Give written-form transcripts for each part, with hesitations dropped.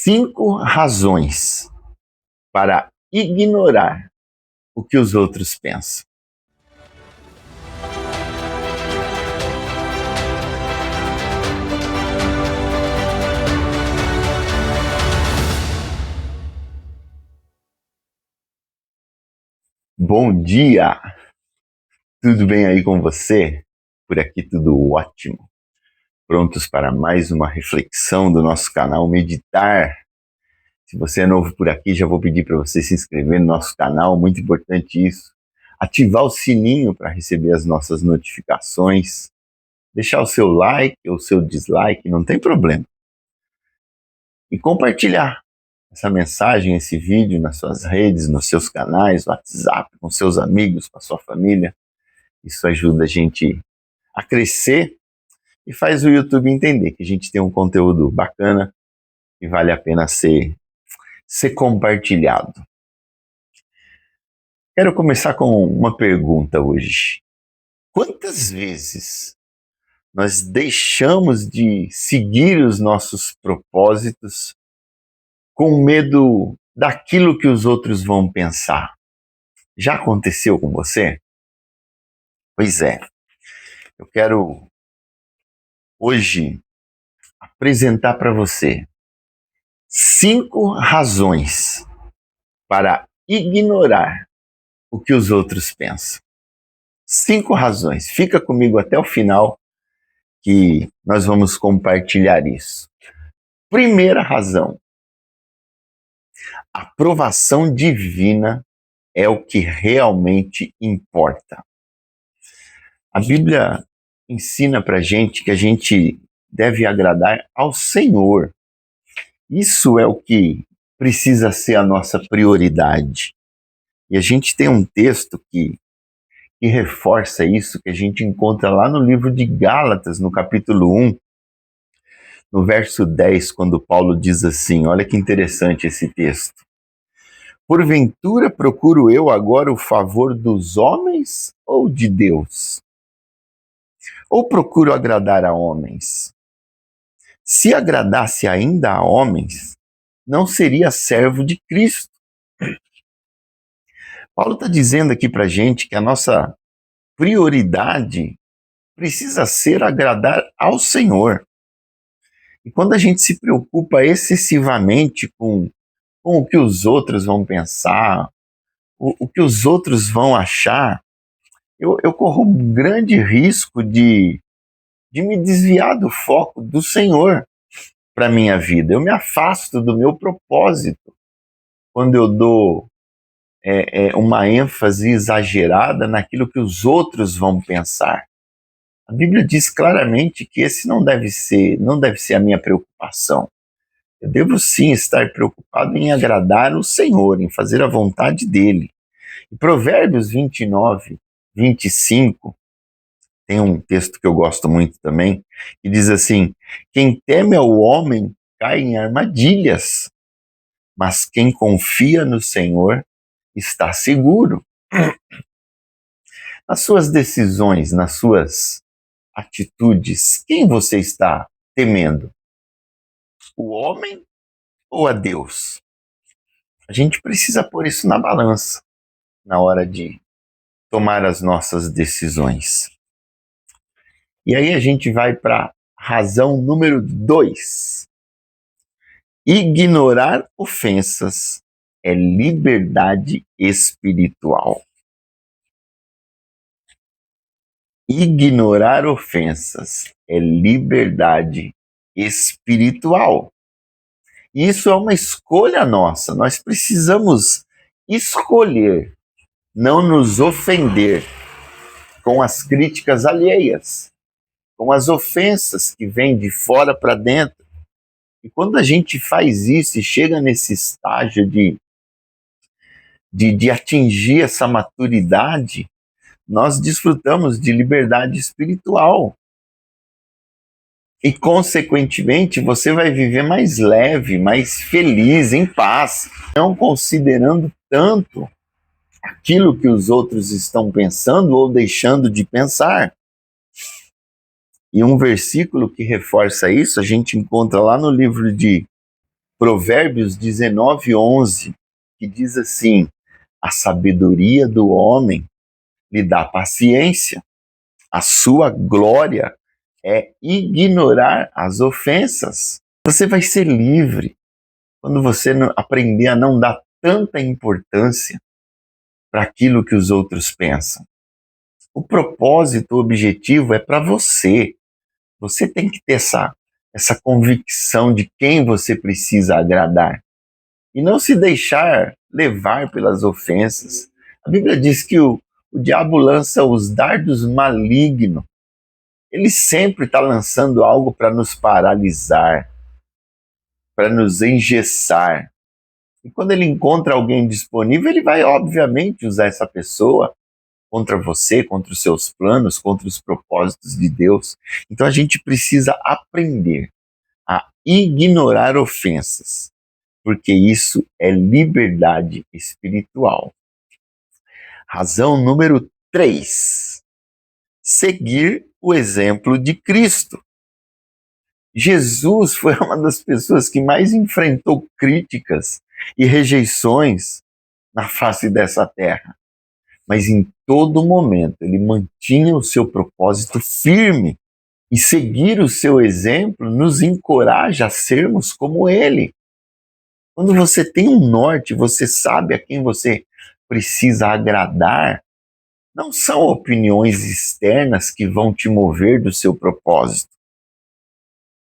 5 razões para ignorar o que os outros pensam. Bom dia! Tudo bem aí com você? Por aqui tudo ótimo. Prontos para mais uma reflexão do nosso canal Meditar. Se você é novo por aqui, já vou pedir para você se inscrever no nosso canal, muito importante isso. Ativar o sininho para receber as nossas notificações. Deixar o seu like ou o seu dislike, não tem problema. E compartilhar essa mensagem, esse vídeo nas suas redes, nos seus canais, no WhatsApp, com seus amigos, com a sua família. Isso ajuda a gente a crescer e faz o YouTube entender que a gente tem um conteúdo bacana e vale a pena ser compartilhado. Quero começar com uma pergunta hoje. Quantas vezes nós deixamos de seguir os nossos propósitos com medo daquilo que os outros vão pensar? Já aconteceu com você? Pois é. Eu quero hoje apresentar para você 5 razões para ignorar o que os outros pensam. 5 razões. Fica comigo até o final que nós vamos compartilhar isso. Primeira razão. A aprovação divina é o que realmente importa. A Bíblia ensina pra gente que a gente deve agradar ao Senhor. Isso é o que precisa ser a nossa prioridade. E a gente tem um texto que reforça isso, que a gente encontra lá no livro de Gálatas, no capítulo 1, no verso 10, quando Paulo diz assim, olha que interessante esse texto. Porventura procuro eu agora o favor dos homens ou de Deus? Ou procuro agradar a homens? Se agradasse ainda a homens, não seria servo de Cristo. Paulo está dizendo aqui para a gente que a nossa prioridade precisa ser agradar ao Senhor. E quando a gente se preocupa excessivamente com o que os outros vão pensar, o que os outros vão achar, eu corro um grande risco de me desviar do foco do Senhor para a minha vida. Eu me afasto do meu propósito quando eu dou uma ênfase exagerada naquilo que os outros vão pensar. A Bíblia diz claramente que esse não deve ser a minha preocupação. Eu devo sim estar preocupado em agradar o Senhor, em fazer a vontade dele. Em Provérbios 29, 25, tem um texto que eu gosto muito também, que diz assim, quem teme ao homem cai em armadilhas, mas quem confia no Senhor está seguro. Nas suas decisões, nas suas atitudes, quem você está temendo? O homem ou a Deus? A gente precisa pôr isso na balança na hora de tomar as nossas decisões. E aí a gente vai para razão número 2. Ignorar ofensas é liberdade espiritual. Ignorar ofensas é liberdade espiritual. Isso é uma escolha nossa. Nós precisamos escolher não nos ofender com as críticas alheias, com as ofensas que vêm de fora para dentro. E quando a gente faz isso e chega nesse estágio de atingir essa maturidade, nós desfrutamos de liberdade espiritual. E, consequentemente, você vai viver mais leve, mais feliz, em paz, não considerando tanto aquilo que os outros estão pensando ou deixando de pensar. E um versículo que reforça isso, a gente encontra lá no livro de Provérbios 19:11, que diz assim: a sabedoria do homem lhe dá paciência, a sua glória é ignorar as ofensas. Você vai ser livre quando você aprender a não dar tanta importância para aquilo que os outros pensam. O propósito, o objetivo é para você. Você tem que ter essa convicção de quem você precisa agradar e não se deixar levar pelas ofensas. A Bíblia diz que o diabo lança os dardos malignos. Ele sempre está lançando algo para nos paralisar, para nos engessar. E quando ele encontra alguém disponível, ele vai, obviamente, usar essa pessoa contra você, contra os seus planos, contra os propósitos de Deus. Então a gente precisa aprender a ignorar ofensas, porque isso é liberdade espiritual. Razão número 3. Seguir o exemplo de Cristo. Jesus foi uma das pessoas que mais enfrentou críticas e rejeições na face dessa terra. Mas em todo momento ele mantinha o seu propósito firme. E seguir o seu exemplo nos encoraja a sermos como ele. Quando você tem um norte, você sabe a quem você precisa agradar, não são opiniões externas que vão te mover do seu propósito.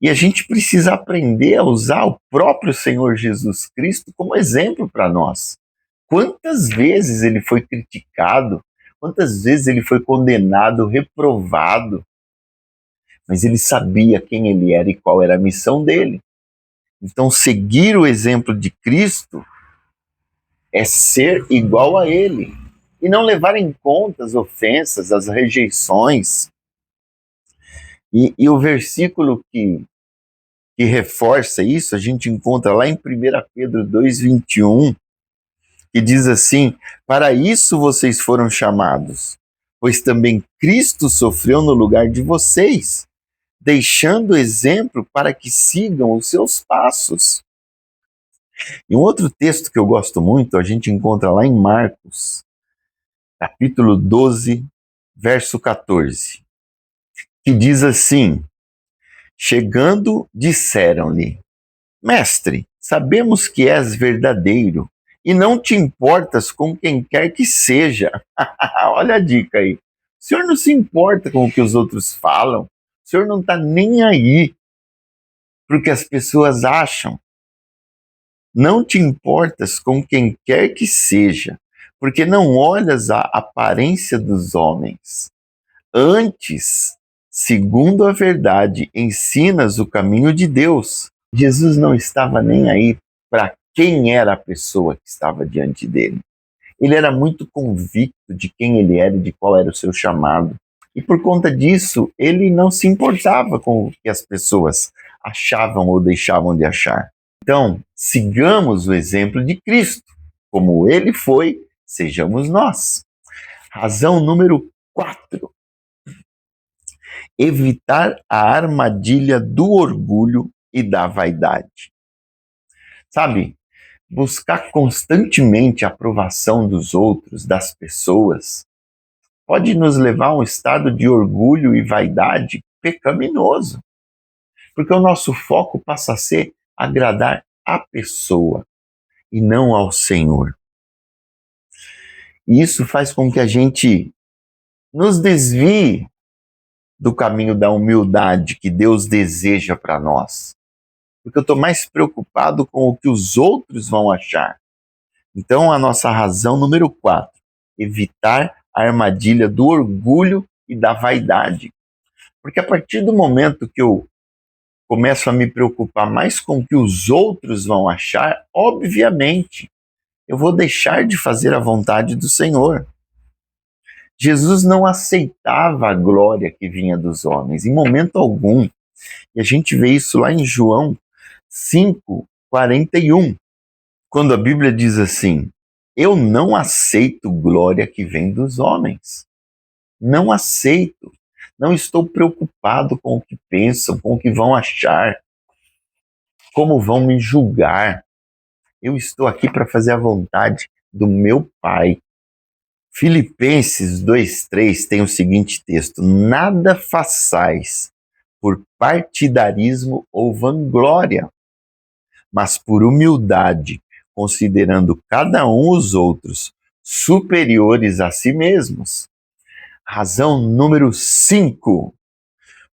E a gente precisa aprender a usar o próprio Senhor Jesus Cristo como exemplo para nós. Quantas vezes ele foi criticado, quantas vezes ele foi condenado, reprovado, mas ele sabia quem ele era e qual era a missão dele. Então, seguir o exemplo de Cristo é ser igual a ele e não levar em conta as ofensas, as rejeições. E o versículo que reforça isso, a gente encontra lá em 1 Pedro 2:21, que diz assim: para isso vocês foram chamados, pois também Cristo sofreu no lugar de vocês, deixando exemplo para que sigam os seus passos. E um outro texto que eu gosto muito, a gente encontra lá em Marcos, capítulo 12, verso 14, que diz assim: chegando, disseram-lhe: mestre, sabemos que és verdadeiro e não te importas com quem quer que seja. Olha a dica aí. O senhor não se importa com o que os outros falam, o senhor não está nem aí para o que as pessoas acham. Não te importas com quem quer que seja, porque não olhas a aparência dos homens. Antes, segundo a verdade, ensinas o caminho de Deus. Jesus não estava nem aí para quem era a pessoa que estava diante dele. Ele era muito convicto de quem ele era e de qual era o seu chamado. E por conta disso, ele não se importava com o que as pessoas achavam ou deixavam de achar. Então, sigamos o exemplo de Cristo. Como ele foi, sejamos nós. Razão número 4. Evitar a armadilha do orgulho e da vaidade. Sabe, buscar constantemente a aprovação dos outros, das pessoas, pode nos levar a um estado de orgulho e vaidade pecaminoso. Porque o nosso foco passa a ser agradar a pessoa e não ao Senhor. E isso faz com que a gente nos desvie do caminho da humildade que Deus deseja para nós. Porque eu estou mais preocupado com o que os outros vão achar. Então, a nossa razão número 4, evitar a armadilha do orgulho e da vaidade. Porque a partir do momento que eu começo a me preocupar mais com o que os outros vão achar, obviamente, eu vou deixar de fazer a vontade do Senhor. Jesus não aceitava a glória que vinha dos homens, em momento algum. E a gente vê isso lá em João 5:41, quando a Bíblia diz assim: eu não aceito glória que vem dos homens. Não aceito. Não estou preocupado com o que pensam, com o que vão achar. Como vão me julgar? Eu estou aqui para fazer a vontade do meu Pai. Filipenses 2:3 tem o seguinte texto: nada façais por partidarismo ou vanglória, mas por humildade, considerando cada um os outros superiores a si mesmos. Razão número 5: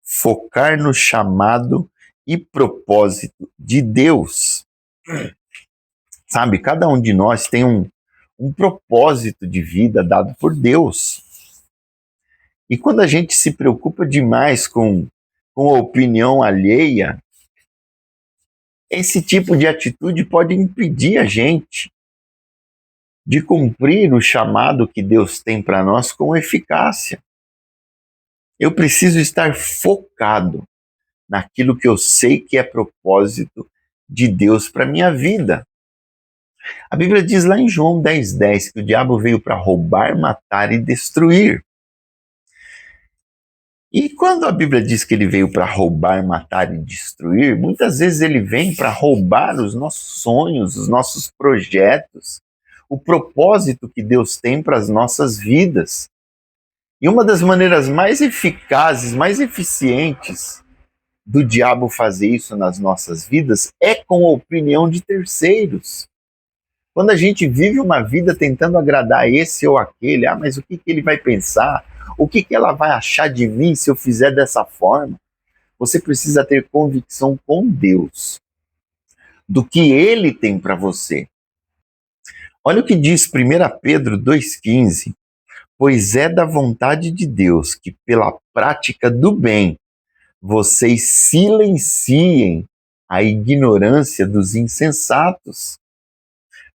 focar no chamado e propósito de Deus. Sabe, cada um de nós tem um propósito de vida dado por Deus. E quando a gente se preocupa demais com a opinião alheia, esse tipo de atitude pode impedir a gente de cumprir o chamado que Deus tem para nós com eficácia. Eu preciso estar focado naquilo que eu sei que é propósito de Deus para minha vida. A Bíblia diz lá em João 10:10 que o diabo veio para roubar, matar e destruir. E quando a Bíblia diz que ele veio para roubar, matar e destruir, muitas vezes ele vem para roubar os nossos sonhos, os nossos projetos, o propósito que Deus tem para as nossas vidas. E uma das maneiras mais eficazes, mais eficientes do diabo fazer isso nas nossas vidas é com a opinião de terceiros. Quando a gente vive uma vida tentando agradar esse ou aquele, mas o que ele vai pensar? O que ela vai achar de mim se eu fizer dessa forma? Você precisa ter convicção com Deus do que Ele tem para você. Olha o que diz 1 Pedro 2,15. Pois é da vontade de Deus que pela prática do bem vocês silenciem a ignorância dos insensatos.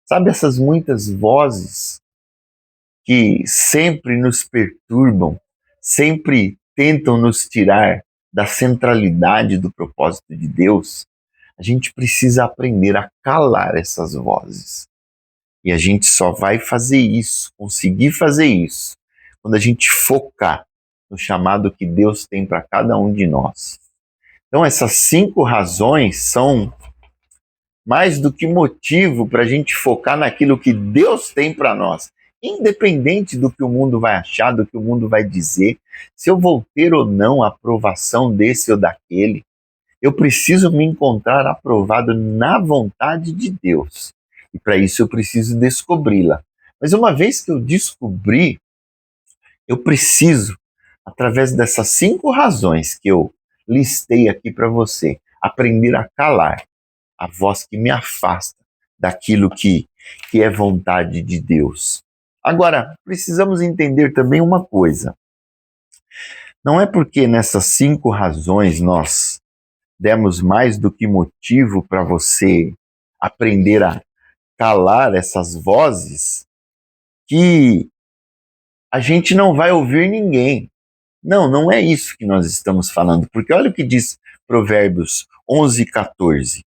Sabe essas muitas vozes que sempre nos perturbam, sempre tentam nos tirar da centralidade do propósito de Deus? A gente precisa aprender a calar essas vozes. E a gente só vai fazer isso, conseguir fazer isso, quando a gente focar no chamado que Deus tem para cada um de nós. Então, essas 5 razões são mais do que motivo para a gente focar naquilo que Deus tem para nós. Independente do que o mundo vai achar, do que o mundo vai dizer, se eu vou ter ou não a aprovação desse ou daquele, eu preciso me encontrar aprovado na vontade de Deus. E para isso eu preciso descobri-la. Mas uma vez que eu descobri, eu preciso, através dessas 5 razões que eu listei aqui para você, aprender a calar a voz que me afasta daquilo que é vontade de Deus. Agora, precisamos entender também uma coisa. Não é porque nessas 5 razões nós demos mais do que motivo para você aprender a calar essas vozes que a gente não vai ouvir ninguém. Não, não é isso que nós estamos falando, porque olha o que diz Provérbios 11:14.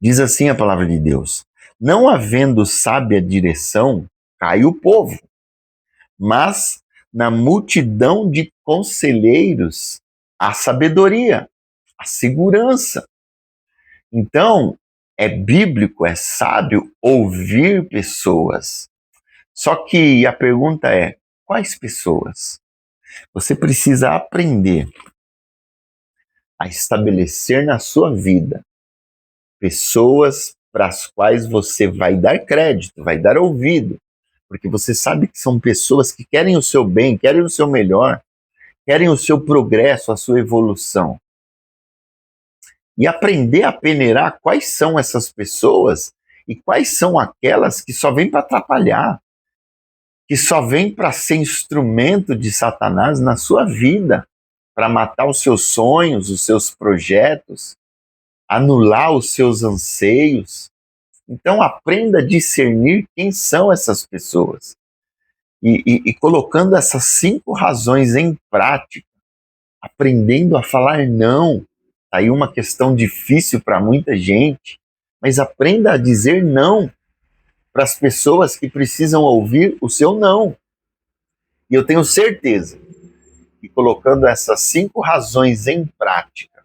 Diz assim a palavra de Deus: não havendo sábia direção, cai o povo, mas na multidão de conselheiros há sabedoria, há segurança. Então, é bíblico, é sábio ouvir pessoas. Só que a pergunta é: quais pessoas? Você precisa aprender a estabelecer na sua vida pessoas para as quais você vai dar crédito, vai dar ouvido, porque você sabe que são pessoas que querem o seu bem, querem o seu melhor, querem o seu progresso, a sua evolução. E aprender a peneirar quais são essas pessoas e quais são aquelas que só vêm para atrapalhar, que só vêm para ser instrumento de Satanás na sua vida, para matar os seus sonhos, os seus projetos, anular os seus anseios. Então aprenda a discernir quem são essas pessoas. E colocando essas 5 razões em prática, aprendendo a falar não. Tá aí uma questão difícil para muita gente, mas aprenda a dizer não para as pessoas que precisam ouvir o seu não. E eu tenho certeza que colocando essas 5 razões em prática,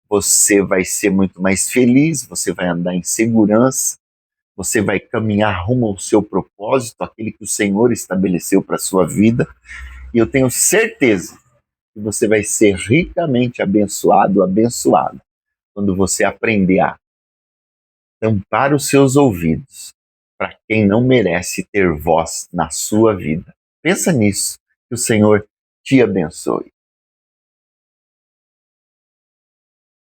você vai ser muito mais feliz, você vai andar em segurança, você vai caminhar rumo ao seu propósito, aquele que o Senhor estabeleceu para a sua vida, e eu tenho certeza que você vai ser ricamente abençoado, abençoado, quando você aprender a tampar os seus ouvidos para quem não merece ter voz na sua vida. Pensa nisso, que o Senhor te abençoe.